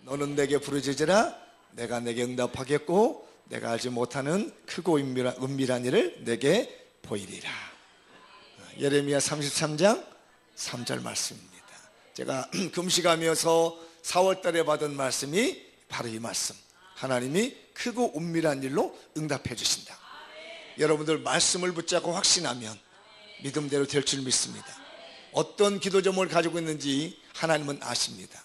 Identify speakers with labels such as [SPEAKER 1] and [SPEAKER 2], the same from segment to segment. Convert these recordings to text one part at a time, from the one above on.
[SPEAKER 1] 너는 내게 부르짖으라 내가 내게 응답하겠고 내가 알지 못하는 크고 은밀한 일을 내게 보이리라. 예레미야 33장 3절 말씀입니다. 제가 금식하면서 4월달에 받은 말씀이 바로 이 말씀. 하나님이 크고 은밀한 일로 응답해 주신다. 여러분들 말씀을 붙잡고 확신하면 믿음대로 될 줄 믿습니다. 어떤 기도 제목을 가지고 있는지 하나님은 아십니다.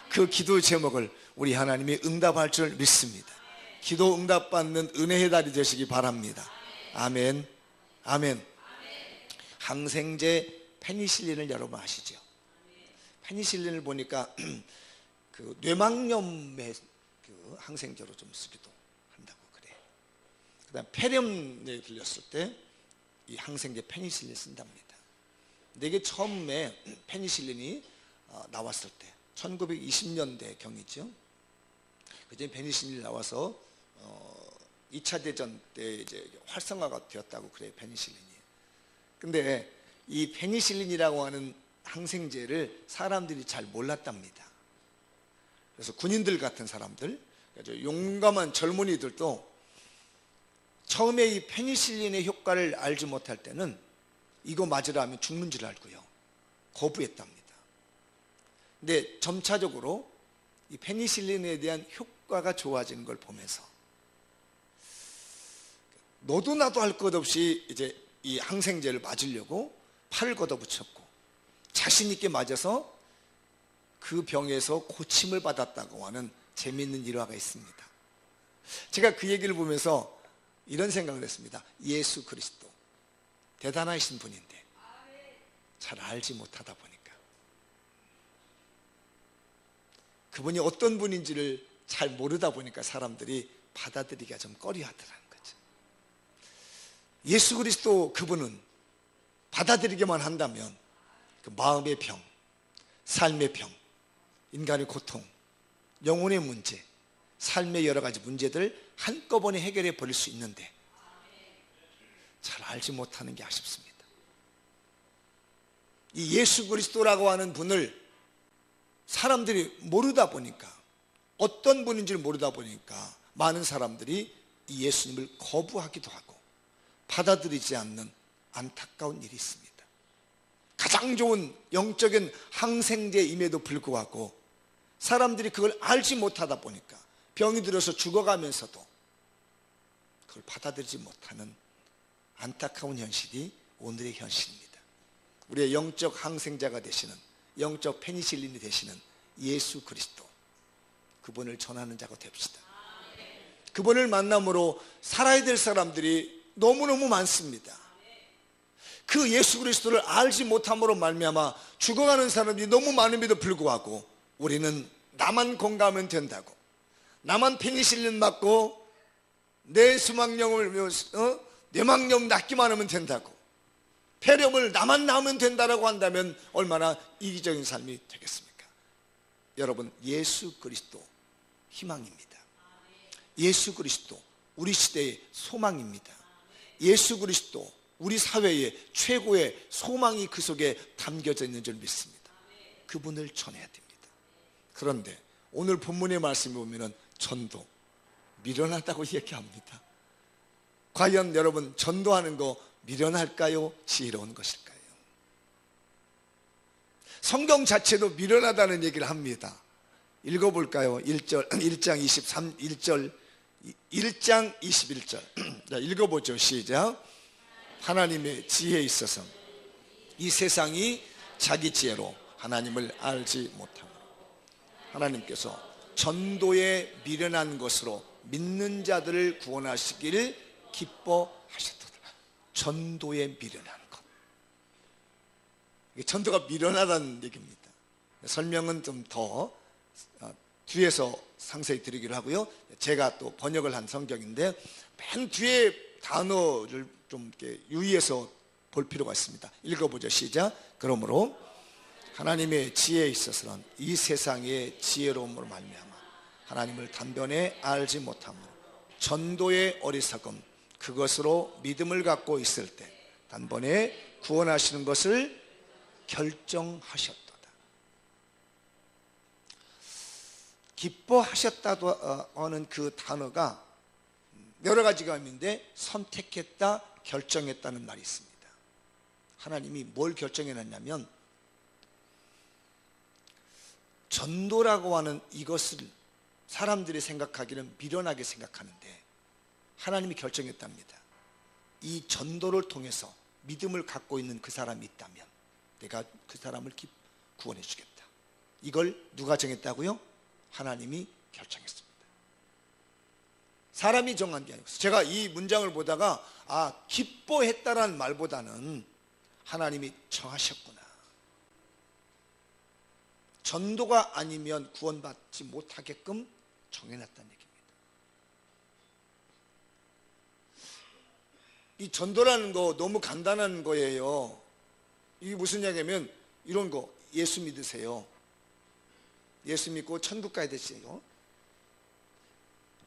[SPEAKER 1] 그 기도 제목을 우리 하나님이 응답할 줄 믿습니다. 기도 응답받는 은혜의 달이 되시기 바랍니다. 아멘. 아멘. 항생제 페니실린을 여러분 아시죠? 페니실린을 보니까 그 뇌막염의 그 항생제로 좀 쓰기도 한다고 그래요. 그다음 폐렴에 들렸을 때 이 항생제 페니실린 쓴답니다. 근데 이게 처음에 페니실린이 나왔을 때 1920년대 경이죠. 그때 페니실린이 나와서 2차 대전 때 이제 활성화가 되었다고 그래요. 페니실린이. 근데 이 페니실린이라고 하는 항생제를 사람들이 잘 몰랐답니다. 그래서 군인들 같은 사람들, 용감한 젊은이들도 처음에 이 페니실린의 효과를 알지 못할 때는 이거 맞으라 하면 죽는 줄 알고요, 거부했답니다. 근데 점차적으로 이 페니실린에 대한 효과가 좋아지는 걸 보면서 너도 나도 할 것 없이 이제 이 항생제를 맞으려고 팔을 걷어붙였고 자신 있게 맞아서 그 병에서 고침을 받았다고 하는 재미있는 일화가 있습니다. 제가 그 얘기를 보면서 이런 생각을 했습니다. 예수 그리스도 대단하신 분인데 잘 알지 못하다 보니까 그분이 어떤 분인지를 잘 모르다 보니까 사람들이 받아들이기가 좀 꺼려하더라는 거죠. 예수 그리스도 그분은 받아들이기만 한다면 그 마음의 병, 삶의 병, 인간의 고통, 영혼의 문제, 삶의 여러 가지 문제들을 한꺼번에 해결해 버릴 수 있는데 잘 알지 못하는 게 아쉽습니다. 이 예수 그리스도라고 하는 분을 사람들이 모르다 보니까, 어떤 분인지를 모르다 보니까 많은 사람들이 이 예수님을 거부하기도 하고 받아들이지 않는 안타까운 일이 있습니다. 가장 좋은 영적인 항생제임에도 불구하고 사람들이 그걸 알지 못하다 보니까 병이 들어서 죽어가면서도 그걸 받아들이지 못하는 안타까운 현실이 오늘의 현실입니다. 우리의 영적 항생제가 되시는, 영적 페니실린이 되시는 예수 그리스도, 그분을 전하는 자가 됩시다. 그분을 만남으로 살아야 될 사람들이 너무너무 많습니다. 그 예수 그리스도를 알지 못함으로 말미암아 죽어가는 사람들이 너무 많음에도 불구하고 우리는 나만 건강하면 된다고, 나만 페니실린 맞고 내 뇌막염 낫기만 하면 된다고, 폐렴을 나만 나으면 된다라고 한다면 얼마나 이기적인 삶이 되겠습니까? 여러분, 예수 그리스도 희망입니다. 예수 그리스도 우리 시대의 소망입니다. 예수 그리스도 우리 사회의 최고의 소망이 그 속에 담겨져 있는 줄 믿습니다. 그분을 전해야 됩니다. 그런데 오늘 본문의 말씀을 보면 전도 미련하다고 얘기합니다. 과연 여러분, 전도하는 거 미련할까요? 지혜로운 것일까요? 성경 자체도 미련하다는 얘기를 합니다. 읽어볼까요? 1장 21절. 자, 읽어보죠. 시작. 하나님의 지혜에 있어서 이 세상이 자기 지혜로 하나님을 알지 못함으로 하나님께서 전도에 미련한 것으로 믿는 자들을 구원하시기를 기뻐하셨도다. 전도에 미련한 것, 전도가 미련하다는 얘기입니다. 설명은 좀 더 뒤에서 상세히 드리기로 하고요. 제가 또 번역을 한 성경인데 맨 뒤에 단어를 좀 이렇게 유의해서 볼 필요가 있습니다. 읽어보죠. 시작. 그러므로 하나님의 지혜에 있어서는 이 세상의 지혜로움으로 말미암아 하나님을 단번에 알지 못함으로 전도의 어리석음, 그것으로 믿음을 갖고 있을 때 단번에 구원하시는 것을 결정하셨도다. 기뻐하셨다고 하는 그 단어가 여러 가지가 있는데 선택했다, 결정했다는 말이 있습니다. 하나님이 뭘 결정해놨냐면 전도라고 하는 이것을 사람들이 생각하기는 미련하게 생각하는데 하나님이 결정했답니다. 이 전도를 통해서 믿음을 갖고 있는 그 사람이 있다면 내가 그 사람을 구원해 주겠다. 이걸 누가 정했다고요? 하나님이 결정했습니다. 사람이 정한 게 아니고, 제가 이 문장을 보다가 기뻐했다라는 말보다는 하나님이 정하셨구나. 전도가 아니면 구원받지 못하게끔 정해놨다는 얘기입니다. 이 전도라는 거 너무 간단한 거예요. 이게 무슨 얘기냐면 이런 거, 예수 믿으세요. 예수 믿고 천국 가야 되시요.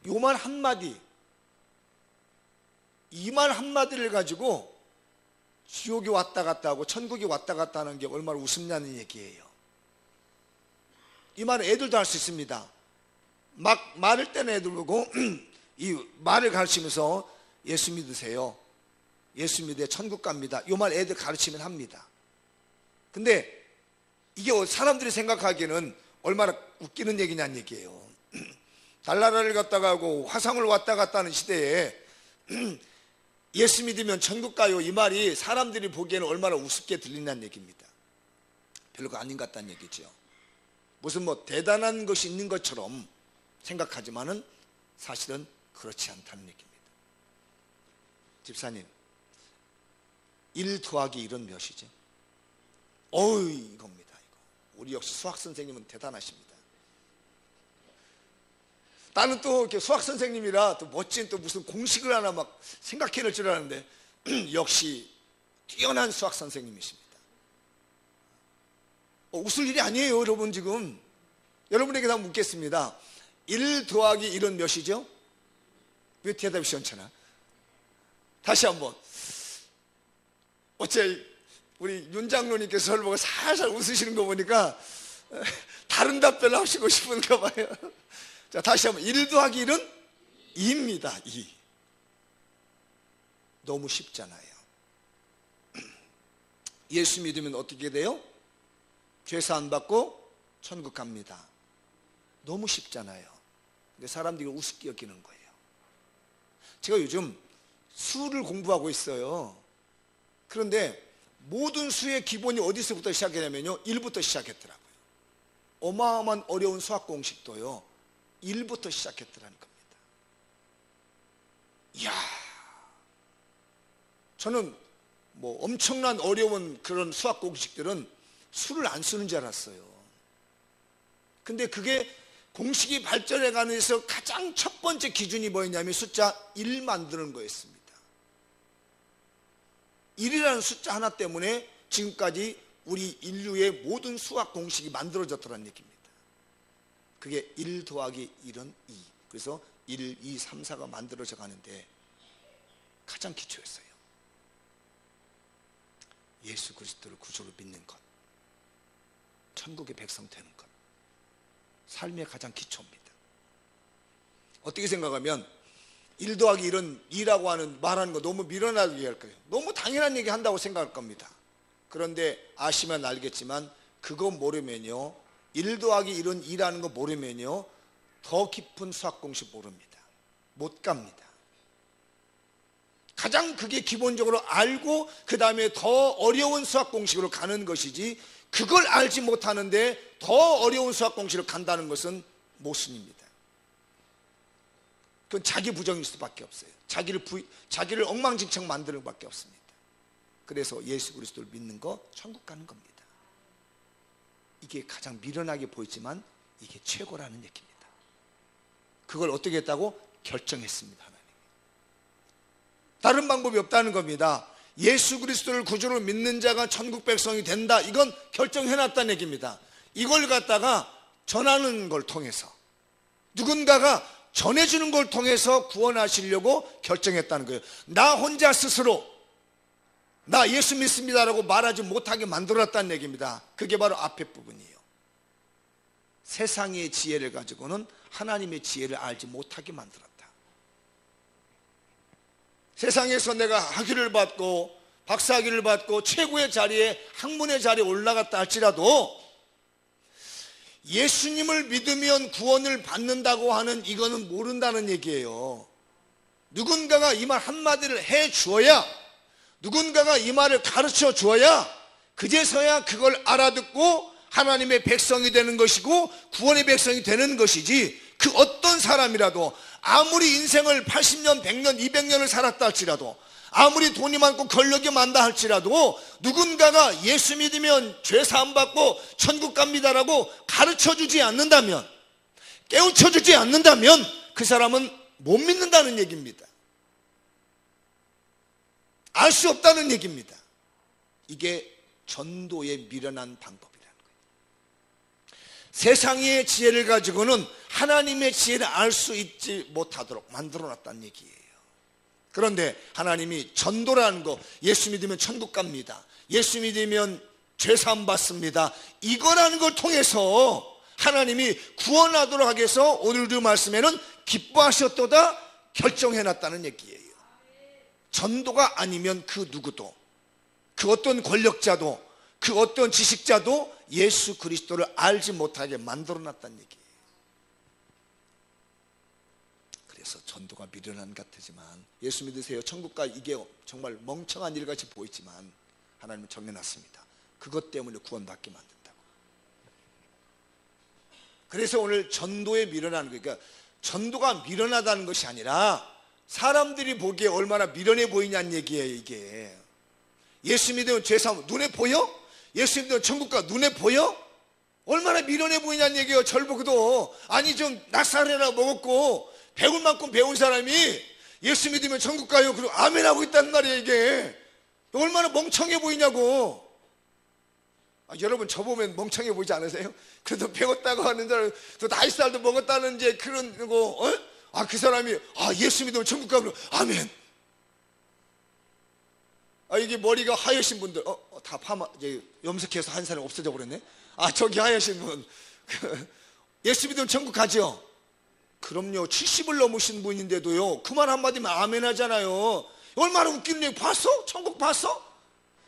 [SPEAKER 1] 요 말 한마디, 이 말 한마디를 가지고 지옥이 왔다 갔다 하고 천국이 왔다 갔다 하는 게 얼마나 우습냐는 얘기예요. 이 말은 애들도 할 수 있습니다. 막 말을 떼는 애들 보고 이 말을 가르치면서 예수 믿으세요. 예수 믿으세요. 천국 갑니다. 이 말 애들 가르치면 합니다. 근데 이게 사람들이 생각하기에는 얼마나 웃기는 얘기냐는 얘기예요. 달나라를 갔다 가고 화성을 왔다 갔다 하는 시대에 예수 믿으면 천국 가요, 이 말이 사람들이 보기에는 얼마나 우습게 들린다는 얘기입니다. 별거 아닌 것 같다는 얘기죠. 무슨 대단한 것이 있는 것처럼 생각하지만은 사실은 그렇지 않다는 얘기입니다. 집사님, 1 더하기 1은 몇이죠? 이겁니다. 우리 역시 수학 선생님은 대단하십니다. 나는 또 이렇게 수학 선생님이라 또 멋진 또 무슨 공식을 하나 막 생각해낼 줄 알았는데 역시 뛰어난 수학 선생님이십니다. 웃을 일이 아니에요, 여러분. 지금 여러분에게 다 묻겠습니다. 1 더하기 1은 몇이죠? 왜 대답이 시원찮아? 다시 한번. 어째 우리 윤 장로님께서 저를 보고 살살 웃으시는 거 보니까 다른 답변을 하시고 싶은가 봐요. 자, 다시 한번. 1 더하기 1은 2입니다. 2. 너무 쉽잖아요. 예수 믿으면 어떻게 돼요? 죄사함 받고 천국 갑니다. 너무 쉽잖아요. 근데 사람들이 우습게 여기는 거예요. 제가 요즘 수를 공부하고 있어요. 그런데 모든 수의 기본이 어디서부터 시작했냐면요, 1부터 시작했더라고요. 어마어마한 어려운 수학 공식도요 1부터 시작했더라는 겁니다. 이야, 저는 엄청난 어려운 그런 수학 공식들은 수를 안 쓰는 줄 알았어요. 근데 그게 공식이 발전해가는 데서 가장 첫 번째 기준이 뭐였냐면 숫자 1 만드는 거였습니다. 1이라는 숫자 하나 때문에 지금까지 우리 인류의 모든 수학 공식이 만들어졌다는 얘기입니다. 그게 1 더하기 1은 2. 그래서 1, 2, 3, 4가 만들어져 가는데 가장 기초였어요. 예수 그리스도를 구주로 믿는 것, 천국의 백성 되는 것, 삶의 가장 기초입니다. 어떻게 생각하면 1 더하기 1은 2라고 하는 말하는 거 너무 미련하게 얘기할 거예요. 너무 당연한 얘기 한다고 생각할 겁니다. 그런데 아시면 알겠지만 그거 모르면요, 1 더하기 1은 2라는 거 모르면요 더 깊은 수학 공식 모릅니다. 못 갑니다. 가장 그게 기본적으로 알고 그 다음에 더 어려운 수학 공식으로 가는 것이지, 그걸 알지 못하는데 더 어려운 수학 공식으로 간다는 것은 모순입니다. 그건 자기 부정일 수밖에 없어요. 자기를 엉망진창 만드는 것밖에 없습니다. 그래서 예수 그리스도를 믿는 거 천국 가는 겁니다. 이게 가장 미련하게 보이지만 이게 최고라는 얘기입니다. 그걸 어떻게 했다고? 결정했습니다. 하나님. 다른 방법이 없다는 겁니다. 예수 그리스도를 구주로 믿는 자가 천국 백성이 된다, 이건 결정해놨다는 얘기입니다. 이걸 갖다가 전하는 걸 통해서, 누군가가 전해주는 걸 통해서 구원하시려고 결정했다는 거예요. 나 혼자 스스로 나 예수 믿습니다라고 말하지 못하게 만들었다는 얘기입니다. 그게 바로 앞에 부분이에요. 세상의 지혜를 가지고는 하나님의 지혜를 알지 못하게 만들었다. 세상에서 내가 학위를 받고 박사학위를 받고 최고의 자리에, 학문의 자리에 올라갔다 할지라도 예수님을 믿으면 구원을 받는다고 하는 이거는 모른다는 얘기예요. 누군가가 이 말 한마디를 해 주어야, 누군가가 이 말을 가르쳐 주어야 그제서야 그걸 알아듣고 하나님의 백성이 되는 것이고 구원의 백성이 되는 것이지, 그 어떤 사람이라도 아무리 인생을 80년, 100년, 200년을 살았다 할지라도, 아무리 돈이 많고 권력이 많다 할지라도 누군가가 예수 믿으면 죄 사함 받고 천국 갑니다라고 가르쳐주지 않는다면, 깨우쳐주지 않는다면 그 사람은 못 믿는다는 얘기입니다. 알 수 없다는 얘기입니다. 이게 전도의 미련한 방법이라는 거예요. 세상의 지혜를 가지고는 하나님의 지혜를 알 수 있지 못하도록 만들어놨다는 얘기예요. 그런데 하나님이 전도라는 거, 예수 믿으면 천국 갑니다, 예수 믿으면 죄사함 받습니다, 이거라는 걸 통해서 하나님이 구원하도록 하기 위해서 오늘 그 말씀에는 기뻐하셨도다 결정해놨다는 얘기예요. 전도가 아니면 그 누구도, 그 어떤 권력자도, 그 어떤 지식자도 예수 그리스도를 알지 못하게 만들어놨다는 얘기예요. 그래서 전도가 미련한 것 같지만, 예수 믿으세요, 천국가, 이게 정말 멍청한 일같이 보이지만 하나님은 정해놨습니다. 그것 때문에 구원받게 만든다고. 그래서 오늘 전도에 미련한, 그러니까 전도가 미련하다는 것이 아니라 사람들이 보기에 얼마나 미련해 보이냐는 얘기예요. 이게 예수 믿으면 죄사함 눈에 보여? 예수 믿으면 천국가 눈에 보여? 얼마나 미련해 보이냐는 얘기예요. 절보고도 아니 좀 낙살해라 먹었고 배울 만큼 배운 사람이 예수 믿으면 천국 가요 그리고 아멘 하고 있단 말이에요. 이게 얼마나 멍청해 보이냐고. 여러분 저 보면 멍청해 보이지 않으세요? 그래도 배웠다고 하는 사람, 또 나이 살도 먹었다는 이제 그런 거, 그 사람이 예수 믿으면 천국 가면 아멘. 이게 머리가 하얘신 분들, 다 파마 이제 염색해서 한 사람 없어져 버렸네. 저기 하얘신 분, 예수 믿으면 천국 가죠. 그럼요. 70을 넘으신 분인데도요 그 말 한마디면 아멘 하잖아요. 얼마나 웃기는 얘기 봤어? 천국 봤어?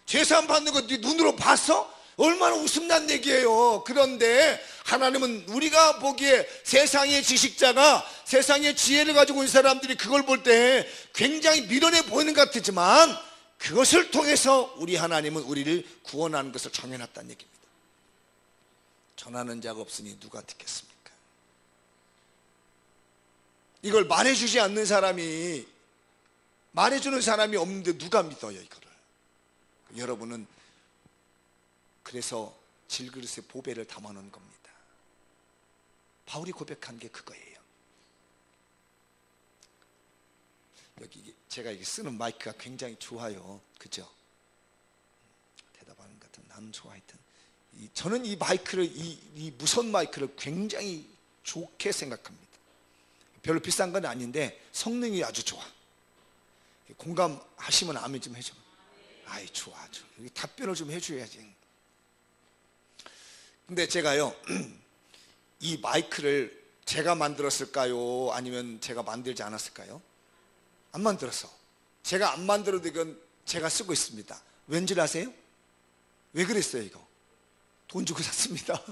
[SPEAKER 1] 죄사함 받는 거 네 눈으로 봤어? 얼마나 웃음난 얘기예요. 그런데 하나님은 우리가 보기에 세상의 지식자가, 세상의 지혜를 가지고 있는 사람들이 그걸 볼 때 굉장히 미련해 보이는 것 같지만, 그것을 통해서 우리 하나님은 우리를 구원하는 것을 정해놨다는 얘기입니다. 전하는 자가 없으니 누가 듣겠습니까? 이걸 말해주지 않는 사람이, 말해주는 사람이 없는데 누가 믿어요 이거를? 여러분은 그래서 질그릇에 보배를 담아놓은 겁니다. 바울이 고백한 게 그거예요. 여기 제가 이게 쓰는 마이크가 굉장히 좋아요. 그죠? 대답하는 것 같은, 나는 좋아. 하여튼 저는 이 마이크를, 이 무선 마이크를 굉장히 좋게 생각합니다. 별로 비싼 건 아닌데 성능이 아주 좋아. 공감하시면 아멘 좀 해줘. 좋아. 답변을 좀 해줘야지. 근데 제가요 이 마이크를 제가 만들었을까요? 아니면 제가 만들지 않았을까요? 안 만들었어. 제가 안 만들어도 이건 제가 쓰고 있습니다. 왠지 아세요? 왜 그랬어요 이거? 돈 주고 샀습니다.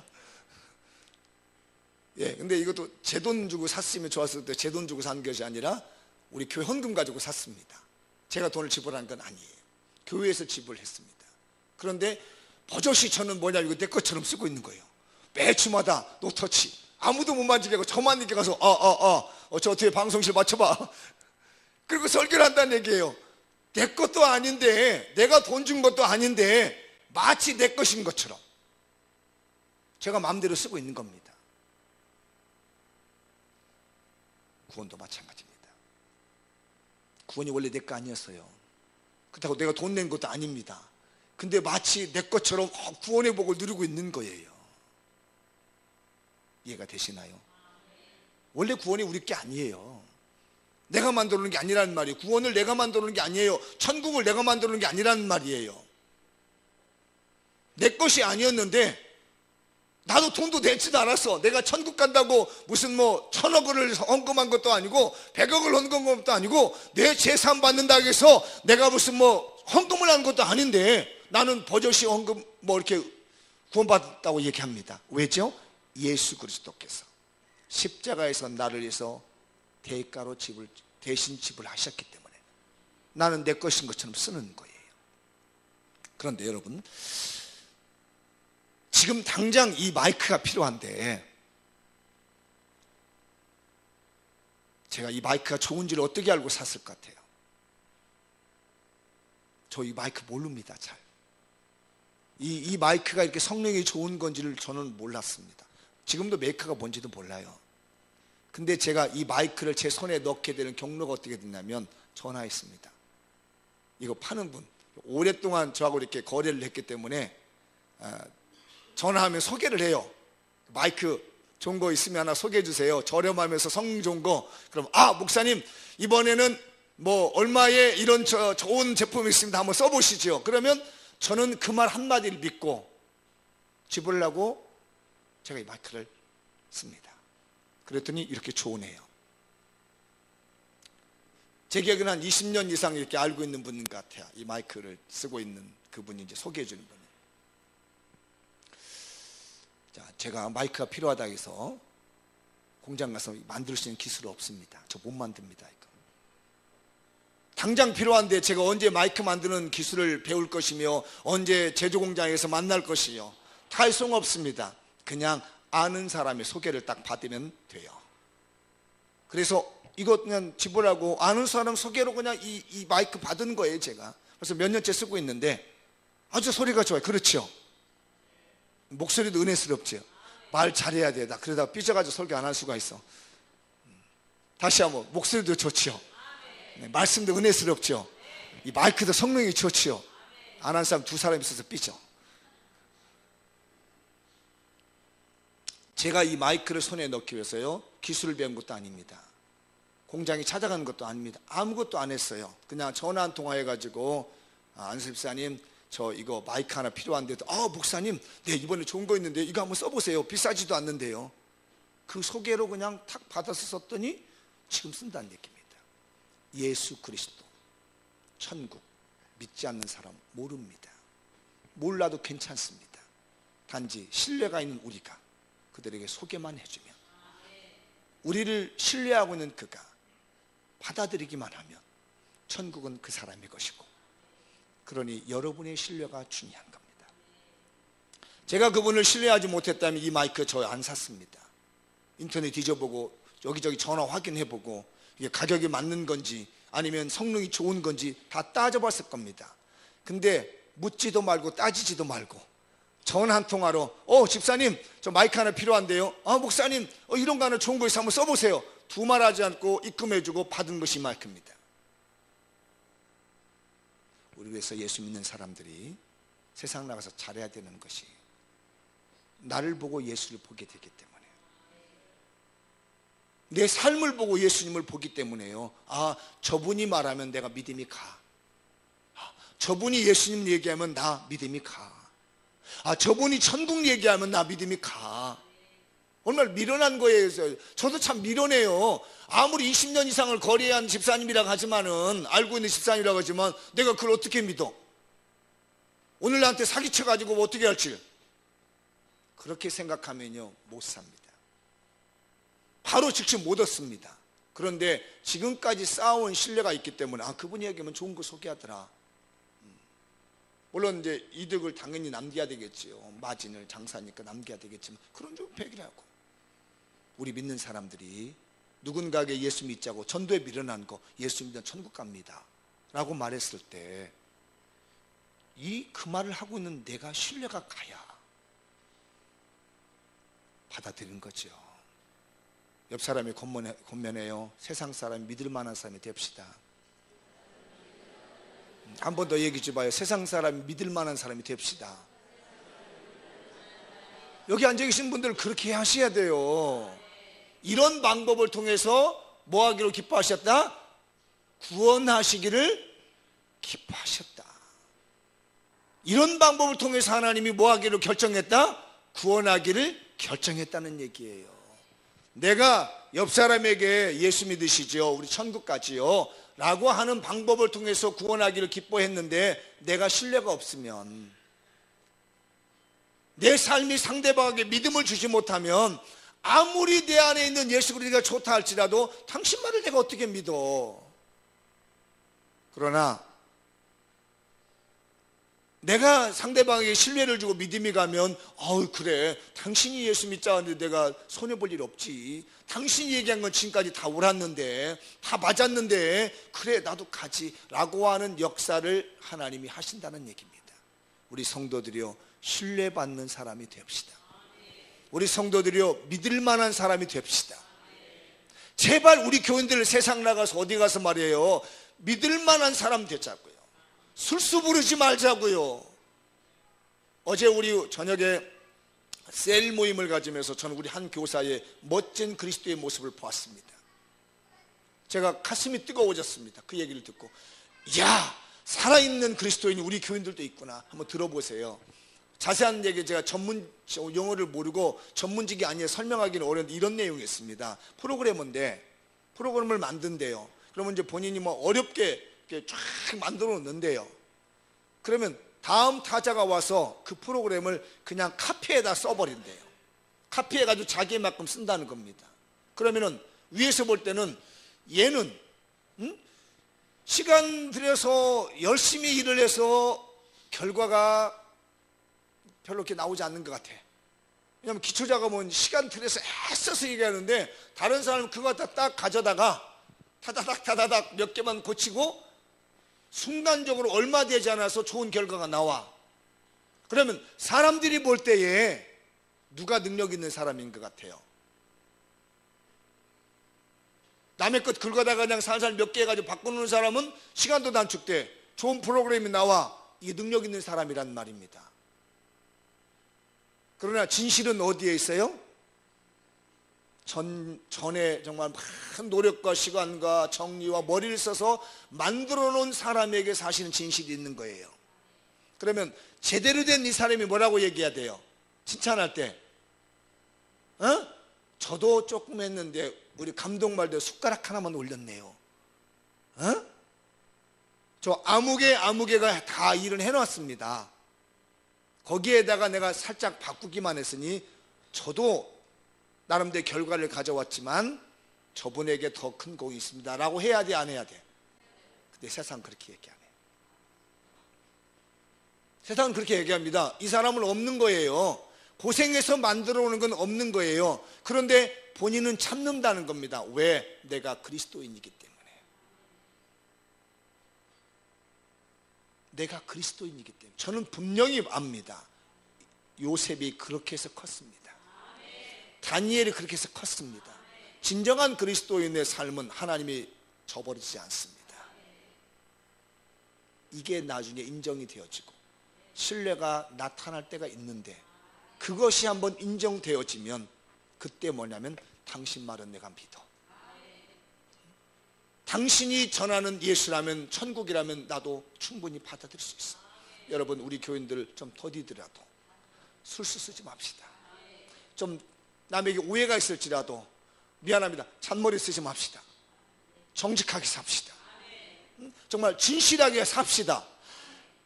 [SPEAKER 1] 근데 이것도 제 돈 주고 샀으면 좋았을 때 제 돈 주고 산 것이 아니라 우리 교회 헌금 가지고 샀습니다. 제가 돈을 지불한 건 아니에요. 교회에서 지불했습니다. 그런데 버젓이 저는 뭐냐, 이거 내 것처럼 쓰고 있는 거예요. 매 주마다 노터치, 아무도 못 만지게 하고 저만 이렇게 가서 저 뒤에 방송실 맞춰봐. 그리고 설교를 한다는 얘기예요. 내 것도 아닌데, 내가 돈 준 것도 아닌데 마치 내 것인 것처럼 제가 마음대로 쓰고 있는 겁니다. 구원도 마찬가지입니다. 구원이 원래 내 거 아니었어요. 그렇다고 내가 돈 낸 것도 아닙니다. 근데 마치 내 것처럼 구원의 복을 누리고 있는 거예요. 이해가 되시나요? 원래 구원이 우리 게 아니에요. 내가 만들어 놓은 게 아니라는 말이에요. 구원을 내가 만들어 놓은 게 아니에요. 천국을 내가 만들어 놓은 게 아니라는 말이에요. 내 것이 아니었는데 나도 돈도 내지도 않았어. 내가 천국 간다고 무슨 뭐 1,000억을 헌금한 것도 아니고 100억을 헌금한 것도 아니고 내 재산 받는다고 해서 내가 무슨 뭐 헌금을 한 것도 아닌데 나는 버젓이 헌금 뭐 이렇게 구원받았다고 얘기합니다. 왜죠? 예수 그리스도께서 십자가에서 나를 위해서 대가로 대신 지불하셨기 때문에 나는 내 것인 것처럼 쓰는 거예요. 그런데 여러분, 지금 당장 이 마이크가 필요한데 제가 이 마이크가 좋은지를 어떻게 알고 샀을 것 같아요? 저 이 마이크 모릅니다. 잘. 이 마이크가 이렇게 성능이 좋은 건지를 저는 몰랐습니다. 지금도 메이커가 뭔지도 몰라요. 근데 제가 이 마이크를 제 손에 넣게 되는 경로가 어떻게 됐냐면 전화했습니다. 이거 파는 분, 오랫동안 저하고 이렇게 거래를 했기 때문에 전화하면 소개를 해요. 마이크 좋은 거 있으면 하나 소개해 주세요. 저렴하면서 성능 좋은 거. 그럼 목사님 이번에는 뭐 얼마에 이런 좋은 제품이 있습니다. 한번 써보시죠. 그러면 저는 그 말 한마디를 믿고 지불을 하고 제가 이 마이크를 씁니다. 그랬더니 이렇게 좋으네요. 제 기억에는 한 20년 이상 이렇게 알고 있는 분 같아요. 이 마이크를 쓰고 있는 그분이 이제 소개해 주는 분이. 자, 제가 마이크가 필요하다 해서 공장 가서 만들 수 있는 기술은 없습니다. 저 못 만듭니다. 이거. 당장 필요한데 제가 언제 마이크 만드는 기술을 배울 것이며 언제 제조 공장에서 만날 것이요. 탈송 없습니다. 그냥 아는 사람의 소개를 딱 받으면 돼요. 그래서 이거 그냥 지불하고 아는 사람 소개로 그냥 이 마이크 받은 거예요. 제가 그래서 몇 년째 쓰고 있는데 아주 소리가 좋아요. 그렇죠? 목소리도 은혜스럽죠? 말 잘해야 돼. 나 그러다가 삐져가지고 설교 안 할 수가 있어. 다시 한번 목소리도 좋죠? 네, 말씀도 은혜스럽죠? 이 마이크도 성능이 좋죠? 안 한 사람 2사람 있어서 삐져. 제가 이 마이크를 손에 넣기 위해서요 기술을 배운 것도 아닙니다. 공장에 찾아가는 것도 아닙니다. 아무것도 안 했어요. 그냥 전화 한 통화 해가지고 안수 집사님 저 이거 마이크 하나 필요한데도 목사님 네 이번에 좋은 거 있는데 이거 한번 써보세요. 비싸지도 않는데요. 그 소개로 그냥 탁 받아서 썼더니 지금 쓴다는 얘기입니다. 예수 그리스도 천국 믿지 않는 사람 모릅니다. 몰라도 괜찮습니다. 단지 신뢰가 있는 우리가 그들에게 소개만 해주면 우리를 신뢰하고 있는 그가 받아들이기만 하면 천국은 그 사람의 것이고 그러니 여러분의 신뢰가 중요한 겁니다. 제가 그분을 신뢰하지 못했다면 이 마이크 저 안 샀습니다. 인터넷 뒤져보고 여기저기 전화 확인해보고 이게 가격이 맞는 건지 아니면 성능이 좋은 건지 다 따져봤을 겁니다. 근데 묻지도 말고 따지지도 말고 전화 한 통화로 집사님 저 마이크 하나 필요한데요. 목사님 이런 거 하나 좋은 거 있어 한번 써보세요. 두 말 하지 않고 입금해주고 받은 것이 마이크입니다. 우리 위해서 예수 믿는 사람들이 세상 나가서 잘해야 되는 것이 나를 보고 예수를 보게 되기 때문에 내 삶을 보고 예수님을 보기 때문에요. 저분이 말하면 내가 믿음이 가. 저분이 예수님 얘기하면 나 믿음이 가. 저분이 천국 얘기하면 나 믿음이 가. 얼마나 미련한 거예요. 저도 참 미련해요. 아무리 20년 이상을 거래한 집사님이라고 하지만은 알고 있는 집사님이라고 하지만 내가 그걸 어떻게 믿어? 오늘 나한테 사기쳐가지고 뭐 어떻게 할지 그렇게 생각하면요 못 삽니다. 바로 즉시 못 얻습니다. 그런데 지금까지 쌓아온 신뢰가 있기 때문에 그분이 얘기하면 좋은 거 소개하더라. 물론 이제 이득을 당연히 남겨야 되겠지요. 마진을 장사니까 남겨야 되겠지만 그런 좀 백이라고. 우리 믿는 사람들이 누군가에게 예수 믿자고 전도에 미련한 거 예수 믿으면 천국 갑니다 라고 말했을 때 그 말을 하고 있는 내가 신뢰가 가야 받아들이는 거죠. 옆 사람이 권면해요. 세상 사람 믿을 만한 사람이 됩시다. 한 번 더 얘기 좀 봐요. 세상 사람이 믿을 만한 사람이 됩시다. 여기 앉아 계신 분들 그렇게 하셔야 돼요. 이런 방법을 통해서 뭐 하기로 기뻐하셨다? 구원하시기를 기뻐하셨다. 이런 방법을 통해서 하나님이 뭐 하기로 결정했다? 구원하기를 결정했다는 얘기예요. 내가 옆 사람에게 예수 믿으시죠, 우리 천국 가지요 라고 하는 방법을 통해서 구원하기를 기뻐했는데, 내가 신뢰가 없으면, 내 삶이 상대방에게 믿음을 주지 못하면, 아무리 내 안에 있는 예수 그리스도가 좋다 할지라도 당신 말을 내가 어떻게 믿어? 그러나 내가 상대방에게 신뢰를 주고 믿음이 가면, 그래, 당신이 예수 믿자 하는데 내가 손해볼 일 없지, 당신이 얘기한 건 지금까지 다 옳았는데, 다 맞았는데, 그래 나도 가지 라고 하는 역사를 하나님이 하신다는 얘기입니다. 우리 성도들이요, 신뢰받는 사람이 됩시다. 우리 성도들이요, 믿을 만한 사람이 됩시다. 제발 우리 교인들 세상 나가서 어디 가서 말이에요, 믿을 만한 사람 되자고요. 술수 부르지 말자고요. 어제 우리 저녁에 셀 모임을 가지면서 저는 우리 한 교사의 멋진 그리스도의 모습을 보았습니다. 제가 가슴이 뜨거워졌습니다. 그 얘기를 듣고, 야, 살아있는 그리스도인이 우리 교인들도 있구나. 한번 들어보세요. 자세한 얘기, 제가 전문 용어를 모르고 전문직이 아니라 설명하기는 어려운데 이런 내용이었습니다. 프로그래머인데 프로그램을 만든대요. 그러면 이제 본인이 뭐 어렵게 이렇게 쫙 만들어 놓는데요. 그러면 다음 타자가 와서 그 프로그램을 그냥 카피에다 써버린대요. 카피해가지고 자기의 만큼 쓴다는 겁니다. 그러면은 위에서 볼 때는 얘는 시간 들여서 열심히 일을 해서 결과가 별로 이렇게 나오지 않는 것 같아. 왜냐하면 기초작업은 시간 들여서 애써서 얘기하는데, 다른 사람은 그거 갖다 딱 가져다가 타다닥 몇 개만 고치고 순간적으로 얼마 되지 않아서 좋은 결과가 나와. 그러면 사람들이 볼 때에 누가 능력 있는 사람인 것 같아요? 남의 것 긁어다가 그냥 살살 몇 개 해가지고 바꾸는 사람은 시간도 단축돼, 좋은 프로그램이 나와. 이게 능력 있는 사람이란 말입니다. 그러나 진실은 어디에 있어요? 전에 정말 많은 노력과 시간과 정리와 머리를 써서 만들어 놓은 사람에게 사실은 진실이 있는 거예요. 그러면 제대로 된 이 사람이 뭐라고 얘기해야 돼요? 칭찬할 때, 저도 조금 했는데 우리 감독 말대로 숟가락 하나만 올렸네요. 저 아무개가 다 일을 해놨습니다. 거기에다가 내가 살짝 바꾸기만 했으니 저도 나름대로 결과를 가져왔지만 저분에게 더 큰 공이 있습니다 라고 해야 돼, 안 해야 돼? 근데 세상은 그렇게 얘기 안 해. 세상은 그렇게 얘기합니다. 이 사람은 없는 거예요. 고생해서 만들어 오는 건 없는 거예요. 그런데 본인은 참는다는 겁니다. 왜? 내가 그리스도인이기 때문에. 내가 그리스도인이기 때문에. 저는 분명히 압니다. 요셉이 그렇게 해서 컸습니다. 다니엘이 그렇게 해서 컸습니다. 진정한 그리스도인의 삶은 하나님이 저버리지 않습니다. 이게 나중에 인정이 되어지고 신뢰가 나타날 때가 있는데, 그것이 한번 인정되어지면 그때 뭐냐면, 당신 말은 내가 믿어. 당신이 전하는 예수라면, 천국이라면 나도 충분히 받아들일 수 있어. 여러분, 우리 교인들 좀 더디더라도 술수 쓰지 맙시다. 좀 남에게 오해가 있을지라도 미안합니다, 잔머리 쓰지 맙시다. 정직하게 삽시다. 정말 진실하게 삽시다.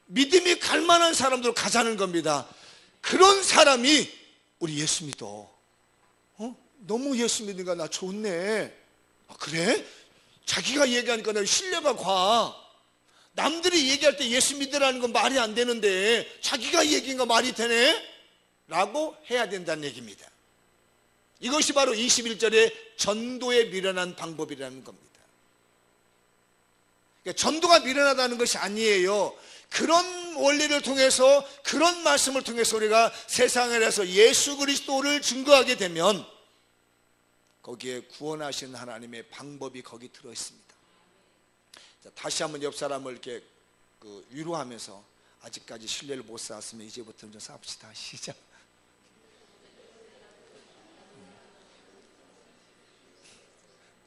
[SPEAKER 1] 믿음이 갈 만한 사람들로 가자는 겁니다. 그런 사람이 우리 예수 믿어. 너무 예수 믿으니까 나 좋네. 그래? 자기가 얘기하니까 나 신뢰가 가. 남들이 얘기할 때 예수 믿으라는 건 말이 안 되는데 자기가 얘기한 거 말이 되네? 라고 해야 된다는 얘기입니다. 이것이 바로 21절의 전도에 미련한 방법이라는 겁니다. 그러니까 전도가 미련하다는 것이 아니에요. 그런 원리를 통해서, 그런 말씀을 통해서 우리가 세상에 대해서 예수 그리스도를 증거하게 되면 거기에 구원하시는 하나님의 방법이 거기 들어있습니다. 자, 다시 한번 옆 사람을 이렇게 위로하면서, 아직까지 신뢰를 못 쌓았으면 이제부터는 좀 쌓읍시다. 시작.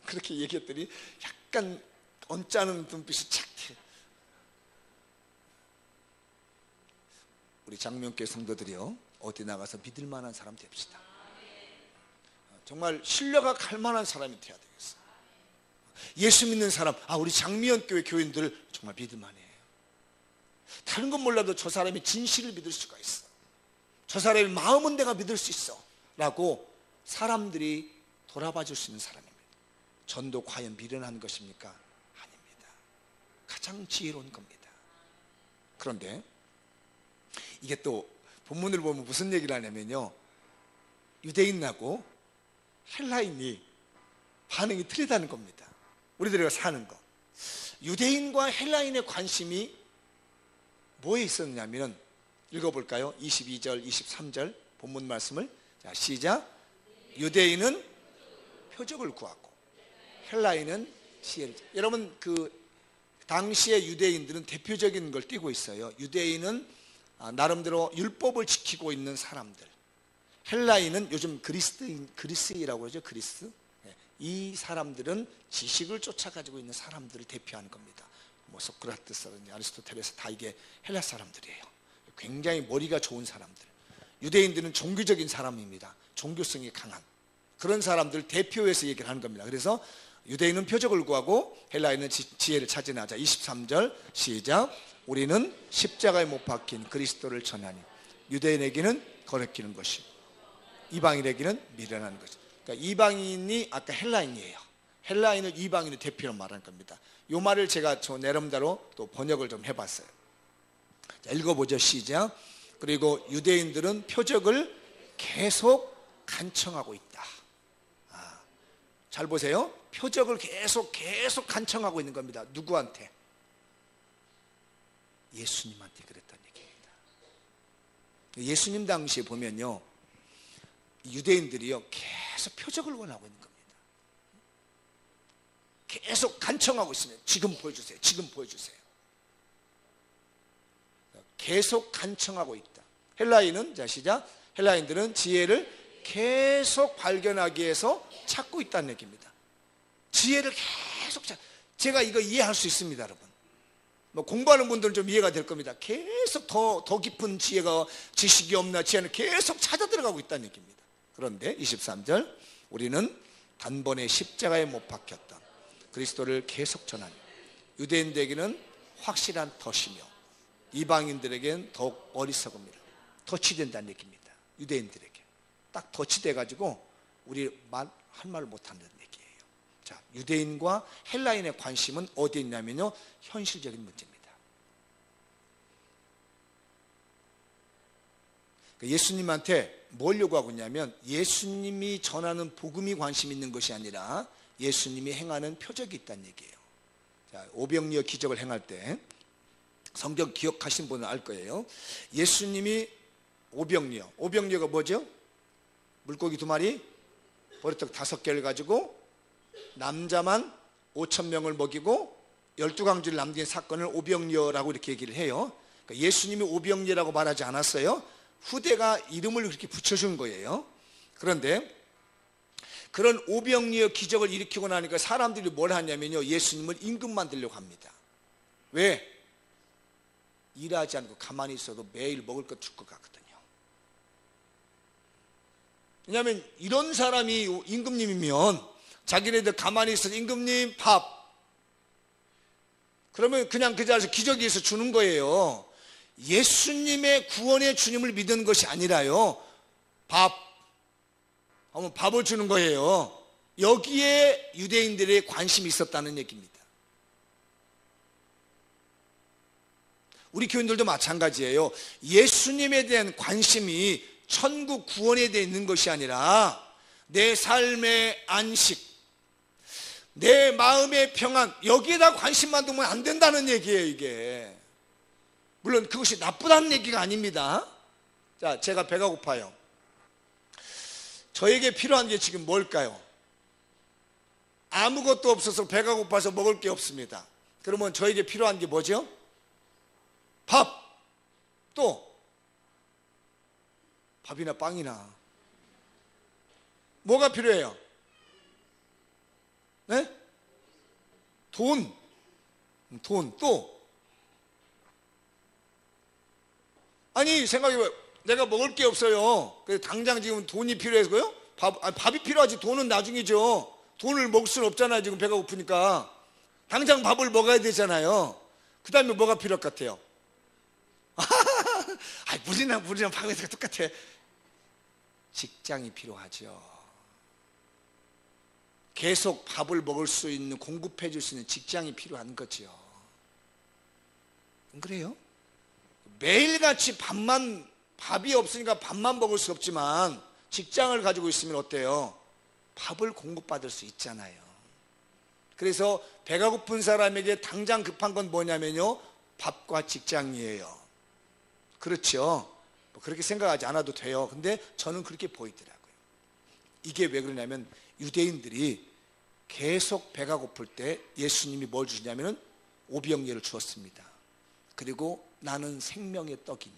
[SPEAKER 1] 그렇게 얘기했더니 약간 언짢은 눈빛이 착 튀어. 우리 장명교회 성도들이요, 어디 나가서 믿을 만한 사람 됩시다. 정말 신뢰가 갈 만한 사람이 돼야 되겠어요. 예수 믿는 사람, 우리 장미연 교회 교인들 정말 믿을 만해요. 다른 건 몰라도 저 사람이 진실을 믿을 수가 있어. 저 사람의 마음은 내가 믿을 수 있어 라고 사람들이 돌아봐 줄 수 있는 사람입니다. 전도 과연 미련한 것입니까? 아닙니다. 가장 지혜로운 겁니다. 그런데 이게 또 본문을 보면 무슨 얘기를 하냐면요, 유대인하고 헬라인이 반응이 틀리다는 겁니다. 우리들이 사는 거. 유대인과 헬라인의 관심이 뭐에 있었냐면, 읽어볼까요? 22절 23절 본문 말씀을. 자, 시작. 유대인은 표적을 구하고 헬라인은 지혜를. 여러분, 그 당시의 유대인들은 대표적인 걸 띠고 있어요. 유대인은 나름대로 율법을 지키고 있는 사람들, 헬라인은 요즘 그리스이라고 그러죠. 그리스. 이 사람들은 지식을 쫓아가지고 있는 사람들을 대표하는 겁니다. 뭐 소크라테스라든지 아리스토텔레스 다 이게 헬라 사람들이에요. 굉장히 머리가 좋은 사람들. 유대인들은 종교적인 사람입니다. 종교성이 강한 그런 사람들 대표해서 얘기를 하는 겁니다. 그래서 유대인은 표적을 구하고 헬라인은 지혜를 찾으나자. 23절 시작. 우리는 십자가에 못 박힌 그리스도를 전하니 유대인에게는 거래끼는 것이, 이방인에게는 미련한 것이. 그러니까 이방인이 아까 헬라인이에요. 헬라인을 이방인을 대표로 말하는 겁니다. 이 말을 제가 저 나름대로 또 번역을 좀 해봤어요. 자, 읽어보죠. 시작. 그리고 유대인들은 표적을 계속 간청하고 있다. 잘 보세요. 표적을 계속 간청하고 있는 겁니다. 누구한테? 예수님한테 그랬다는 얘기입니다. 예수님 당시에 보면요, 유대인들이요 계속 표적을 원하고 있는 겁니다. 계속 간청하고 있습니다. 지금 보여주세요. 지금 보여주세요. 계속 간청하고 있다. 헬라인은, 자 시작. 헬라인들은 지혜를 계속 발견하기 위해서 찾고 있다는 얘기입니다. 지혜를 계속 제가 이거 이해할 수 있습니다, 여러분. 뭐 공부하는 분들은 좀 이해가 될 겁니다. 계속 더 깊은 지식이 없나, 지혜는 계속 찾아 들어가고 있다는 얘기입니다. 그런데 23절, 우리는 단번에 십자가에 못 박혔던 그리스도를 계속 전하니 유대인들에게는 확실한 덫이며 이방인들에게는 더욱 어리석음이라. 덫이 된다는 얘기입니다. 유대인들에게 딱 덫이 돼가지고 우리 한 말을 못하는 얘기예요. 자, 유대인과 헬라인의 관심은 어디에 있냐면요, 현실적인 문제입니다. 예수님한테 뭘 요구하고 있냐면, 예수님이 전하는 복음이 관심 있는 것이 아니라 예수님이 행하는 표적이 있다는 얘기예요. 자, 오병이어 기적을 행할 때 성경 기억하신 분은 알 거예요. 예수님이 오병이어가 뭐죠? 물고기 2마리, 보리떡 5개를 가지고 남자만 5,000명을 먹이고 12강주를 남긴 사건을 오병이어라고 이렇게 얘기를 해요. 그러니까 예수님이 오병이어라고 말하지 않았어요. 후대가 이름을 그렇게 붙여준 거예요. 그런데 그런 오병이어 기적을 일으키고 나니까 사람들이 뭘 하냐면요, 예수님을 임금 만들려고 합니다. 왜? 일하지 않고 가만히 있어도 매일 먹을 것 줄 것 같거든요. 왜냐하면 이런 사람이 임금님이면 자기네들 가만히 있어서 임금님 밥, 그러면 그냥 그 자리에서 기적이 있어 주는 거예요. 예수님의 구원의 주님을 믿는 것이 아니라요, 밥을 주는 거예요. 여기에 유대인들의 관심이 있었다는 얘기입니다. 우리 교인들도 마찬가지예요. 예수님에 대한 관심이 천국 구원에 대해 있는 것이 아니라 내 삶의 안식, 내 마음의 평안, 여기에다 관심만 두면 안 된다는 얘기예요. 이게 물론 그것이 나쁘다는 얘기가 아닙니다. 자, 제가 배가 고파요. 저에게 필요한 게 지금 뭘까요? 아무것도 없어서 배가 고파서 먹을 게 없습니다. 그러면 저에게 필요한 게 뭐죠? 밥. 또 밥이나 빵이나. 뭐가 필요해요? 네? 돈. 또 아니 생각해봐요. 내가 먹을 게 없어요. 그래서 당장 지금 돈이 필요해서요? 밥이 필요하지. 돈은 나중이죠. 돈을 먹을 수는 없잖아요. 지금 배가 고프니까. 당장 밥을 먹어야 되잖아요. 그 다음에 뭐가 필요할 것 같아요? 물이랑 밥이랑 똑같아. 직장이 필요하죠. 계속 밥을 먹을 수 있는, 공급해 줄 수 있는 직장이 필요한 거죠. 안 그래요? 매일같이 밥이 없으니까 밥만 먹을 수 없지만 직장을 가지고 있으면 어때요? 밥을 공급받을 수 있잖아요. 그래서 배가 고픈 사람에게 당장 급한 건 뭐냐면요, 밥과 직장이에요. 그렇죠? 그렇게 생각하지 않아도 돼요. 근데 저는 그렇게 보이더라고요. 이게 왜 그러냐면, 유대인들이 계속 배가 고플 때 예수님이 뭘 주시냐면 오병이어를 주었습니다. 그리고 나는 생명의 떡이니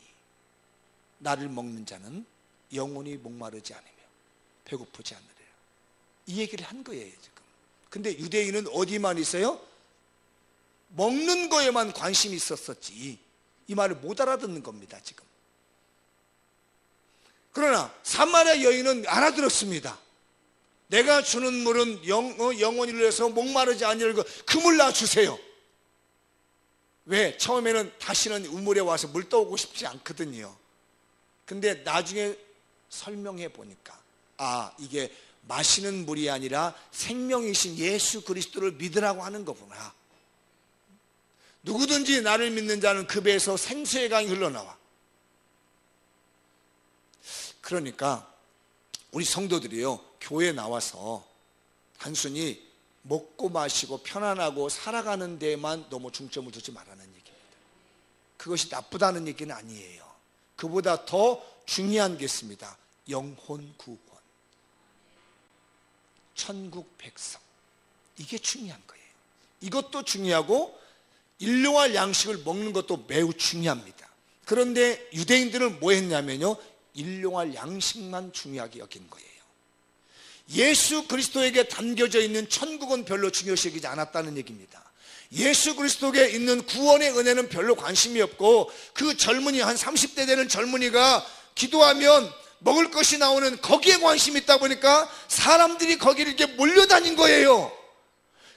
[SPEAKER 1] 나를 먹는 자는 영원히 목마르지 않으며 배고프지 않으리라. 이 얘기를 한 거예요 지금. 근데 유대인은 어디만 있어요? 먹는 거에만 관심이 있었었지 이 말을 못 알아듣는 겁니다 지금. 그러나 사마리아 여인은 알아들었습니다. 내가 주는 물은 영원히 흘러서 목마르지 아니하고 그 물 나 주세요. 왜? 처음에는 다시는 우물에 와서 물 떠오고 싶지 않거든요. 근데 나중에 설명해 보니까 이게 마시는 물이 아니라 생명이신 예수 그리스도를 믿으라고 하는 거구나. 누구든지 나를 믿는 자는 그 배에서 생수의 강이 흘러나와. 그러니까 우리 성도들이요, 교회에 나와서 단순히 먹고 마시고 편안하고 살아가는 데에만 너무 중점을 두지 말라는 얘기입니다. 그것이 나쁘다는 얘기는 아니에요. 그보다 더 중요한 게 있습니다. 영혼 구원, 천국 백성, 이게 중요한 거예요. 이것도 중요하고 일용할 양식을 먹는 것도 매우 중요합니다. 그런데 유대인들은 뭐 했냐면요, 일용할 양식만 중요하게 여긴 거예요. 예수 그리스도에게 담겨져 있는 천국은 별로 중요시 여기지 않았다는 얘기입니다. 예수 그리스도에 있는 구원의 은혜는 별로 관심이 없고, 그 젊은이, 한 30대 되는 젊은이가 기도하면 먹을 것이 나오는 거기에 관심이 있다 보니까 사람들이 거기를 이렇게 몰려다닌 거예요.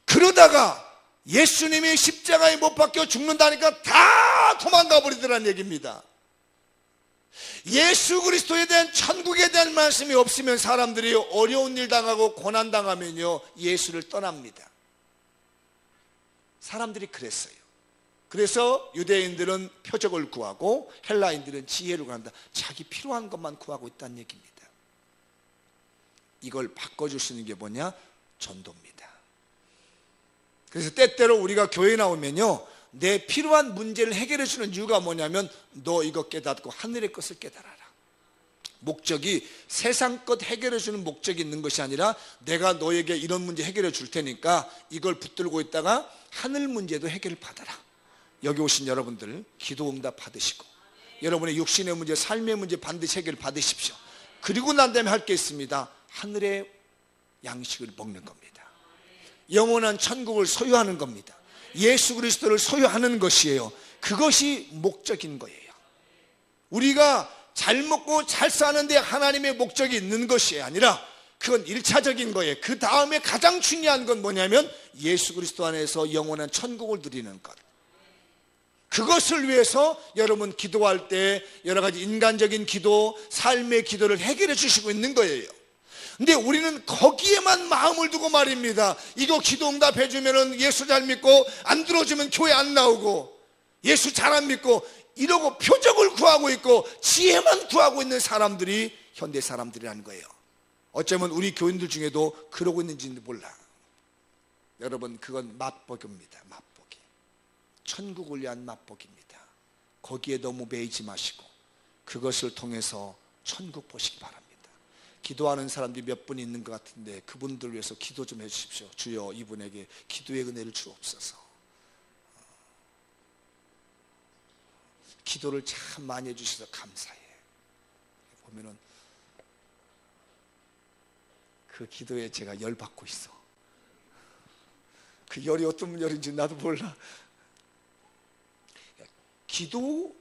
[SPEAKER 1] 그러다가 예수님이 십자가에 못 박혀 죽는다니까 다 도망가 버리더라는 얘기입니다. 예수 그리스도에 대한, 천국에 대한 말씀이 없으면 사람들이 어려운 일 당하고 고난 당하면요, 예수를 떠납니다. 사람들이 그랬어요. 그래서 유대인들은 표적을 구하고 헬라인들은 지혜를 구한다. 자기 필요한 것만 구하고 있다는 얘기입니다. 이걸 바꿔줄 수 있는 게 뭐냐? 전도입니다. 그래서 때때로 우리가 교회에 나오면요, 내 필요한 문제를 해결해 주는 이유가 뭐냐면, 너 이거 깨닫고 하늘의 것을 깨달아라. 목적이 세상 것 해결해 주는 목적이 있는 것이 아니라, 내가 너에게 이런 문제 해결해 줄 테니까 이걸 붙들고 있다가 하늘 문제도 해결을 받아라. 여기 오신 여러분들 기도 응답 받으시고, 여러분의 육신의 문제, 삶의 문제 반드시 해결 받으십시오. 그리고 난 다음에 할 게 있습니다. 하늘의 양식을 먹는 겁니다. 영원한 천국을 소유하는 겁니다. 예수 그리스도를 소유하는 것이에요. 그것이 목적인 거예요. 우리가 잘 먹고 잘 사는데 하나님의 목적이 있는 것이 아니라, 그건 1차적인 거예요. 그 다음에 가장 중요한 건 뭐냐면 예수 그리스도 안에서 영원한 천국을 누리는 것. 그것을 위해서 여러분 기도할 때 여러 가지 인간적인 기도, 삶의 기도를 해결해 주시고 있는 거예요. 근데 우리는 거기에만 마음을 두고 말입니다. 이거 기도 응답해 주면은 예수 잘 믿고, 안 들어주면 교회 안 나오고, 예수 잘 안 믿고, 이러고 표적을 구하고 있고 지혜만 구하고 있는 사람들이 현대 사람들이라는 거예요. 어쩌면 우리 교인들 중에도 그러고 있는지는 몰라. 여러분, 그건 맛보기입니다. 맛보기. 천국을 위한 맛보기입니다. 거기에 너무 매이지 마시고 그것을 통해서 천국 보시기 바랍니다. 기도하는 사람들이 몇 분 있는 것 같은데 그분들 위해서 기도 좀 해주십시오. 주여, 이분에게 기도의 은혜를 주옵소서. 기도를 참 많이 해주셔서 감사해. 보면은 그 기도에 제가 열받고 있어. 그 열이 어떤 열인지 나도 몰라. 기도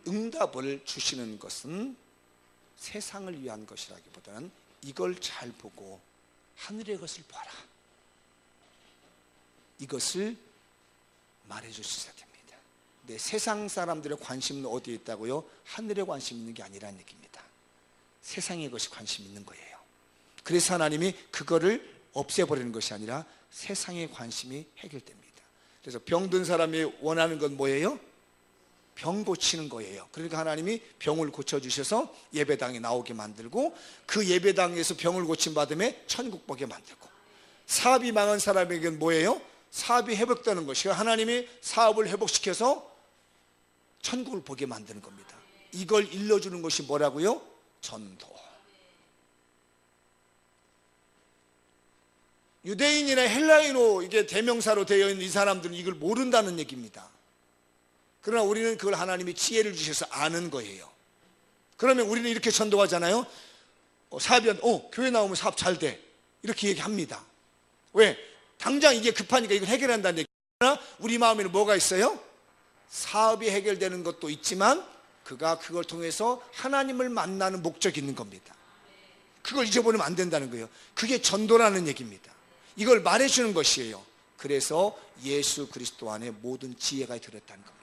[SPEAKER 1] 응답을 주시는 것은 세상을 위한 것이라기보다는 이걸 잘 보고 하늘의 것을 봐라, 이것을 말해주셔야 됩니다. 네, 세상 사람들의 관심은 어디에 있다고요? 하늘에 관심 있는 게 아니라는 얘기입니다. 세상의 것이 관심 있는 거예요. 그래서 하나님이 그거를 없애버리는 것이 아니라 세상의 관심이 해결됩니다. 그래서 병든 사람이 원하는 건 뭐예요? 병 고치는 거예요. 그러니까 하나님이 병을 고쳐주셔서 예배당에 나오게 만들고, 그 예배당에서 병을 고침받음에 천국 보게 만들고, 사업이 망한 사람에게는 뭐예요? 사업이 회복되는 것이요, 하나님이 사업을 회복시켜서 천국을 보게 만드는 겁니다. 이걸 일러주는 것이 뭐라고요? 전도. 유대인이나 헬라인으로 이게 대명사로 되어 있는 이 사람들은 이걸 모른다는 얘기입니다. 그러나 우리는 그걸 하나님이 지혜를 주셔서 아는 거예요. 그러면 우리는 이렇게 전도하잖아요. 사업이 교회 나오면 사업 잘 돼, 이렇게 얘기합니다. 왜? 당장 이게 급하니까 이걸 해결한다는 얘기. 그러나 우리 마음에는 뭐가 있어요? 사업이 해결되는 것도 있지만 그가 그걸 통해서 하나님을 만나는 목적이 있는 겁니다. 그걸 잊어버리면 안 된다는 거예요. 그게 전도라는 얘기입니다. 이걸 말해주는 것이에요. 그래서 예수 그리스도 안에 모든 지혜가 들었다는 겁니다.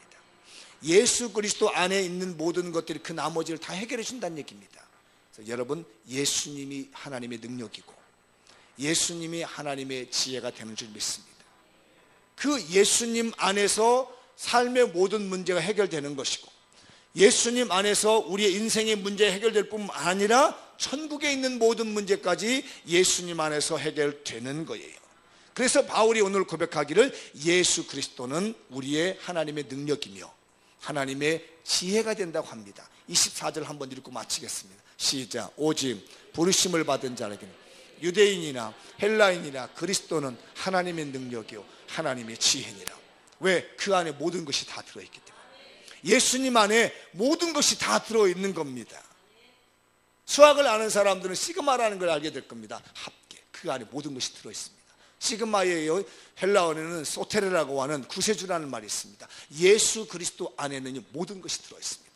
[SPEAKER 1] 예수 그리스도 안에 있는 모든 것들이 그 나머지를 다 해결해 준다는 얘기입니다. 그래서 여러분, 예수님이 하나님의 능력이고 예수님이 하나님의 지혜가 되는 줄 믿습니다. 그 예수님 안에서 삶의 모든 문제가 해결되는 것이고, 예수님 안에서 우리의 인생의 문제 해결될 뿐만 아니라 천국에 있는 모든 문제까지 예수님 안에서 해결되는 거예요. 그래서 바울이 오늘 고백하기를 예수 그리스도는 우리의 하나님의 능력이며 하나님의 지혜가 된다고 합니다. 24절 한번 읽고 마치겠습니다. 시작. 오직 부르심을 받은 자에게는 유대인이나 헬라인이나 그리스도는 하나님의 능력이요 하나님의 지혜니라. 왜? 그 안에 모든 것이 다 들어있기 때문에. 예수님 안에 모든 것이 다 들어있는 겁니다. 수학을 아는 사람들은 시그마라는 걸 알게 될 겁니다. 합계. 그 안에 모든 것이 들어있습니다. 시그마의 헬라어에는 소테르라고 하는 구세주라는 말이 있습니다. 예수 그리스도 안에는 모든 것이 들어있습니다.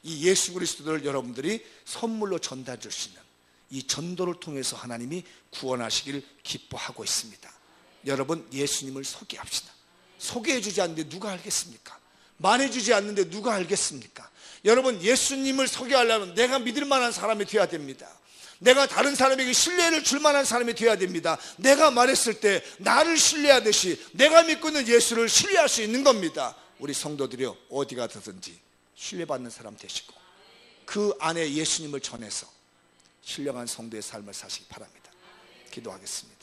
[SPEAKER 1] 이 예수 그리스도를 여러분들이 선물로 전달해 줄 수 있는 이 전도를 통해서 하나님이 구원하시길 기뻐하고 있습니다. 여러분, 예수님을 소개합시다. 소개해 주지 않는데 누가 알겠습니까? 말해주지 않는데 누가 알겠습니까? 여러분, 예수님을 소개하려면 내가 믿을 만한 사람이 되어야 됩니다. 내가 다른 사람에게 신뢰를 줄 만한 사람이 되어야 됩니다. 내가 말했을 때 나를 신뢰하듯이 내가 믿고 있는 예수를 신뢰할 수 있는 겁니다. 우리 성도들이요, 어디 가든지 신뢰받는 사람 되시고 그 안에 예수님을 전해서 신령한 성도의 삶을 사시기 바랍니다. 기도하겠습니다.